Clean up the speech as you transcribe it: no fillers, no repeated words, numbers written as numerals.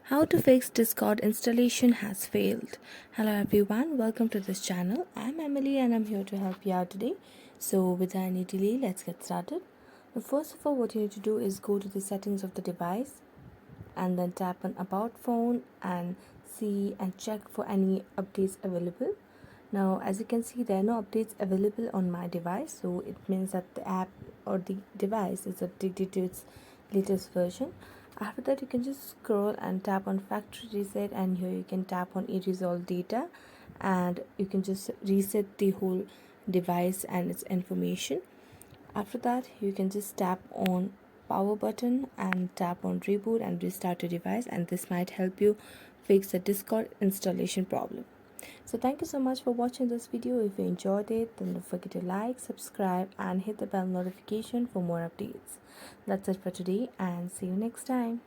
How to fix Discord installation has failed. Hello everyone, welcome to this channel. I'm Emily and I'm here to help you out today. So without any delay, let's get started. Now, first of all, what you need to do is go to the settings of the device and then tap on about phone and see and check for any updates available. Now as you can see, there are no updates available on my device, so it means that the app or the device is updated to its latest version. After that, you can just scroll and tap on factory reset, and here you can tap on erase all data, and you can just reset the whole device and its information. After that, you can just tap on power button and tap on reboot and restart your device, and this might help you fix the Discord installation problem. So thank you so much for watching this video. If you enjoyed it, then don't forget to like, subscribe and hit the bell notification for more updates. That's it for today and see you next time.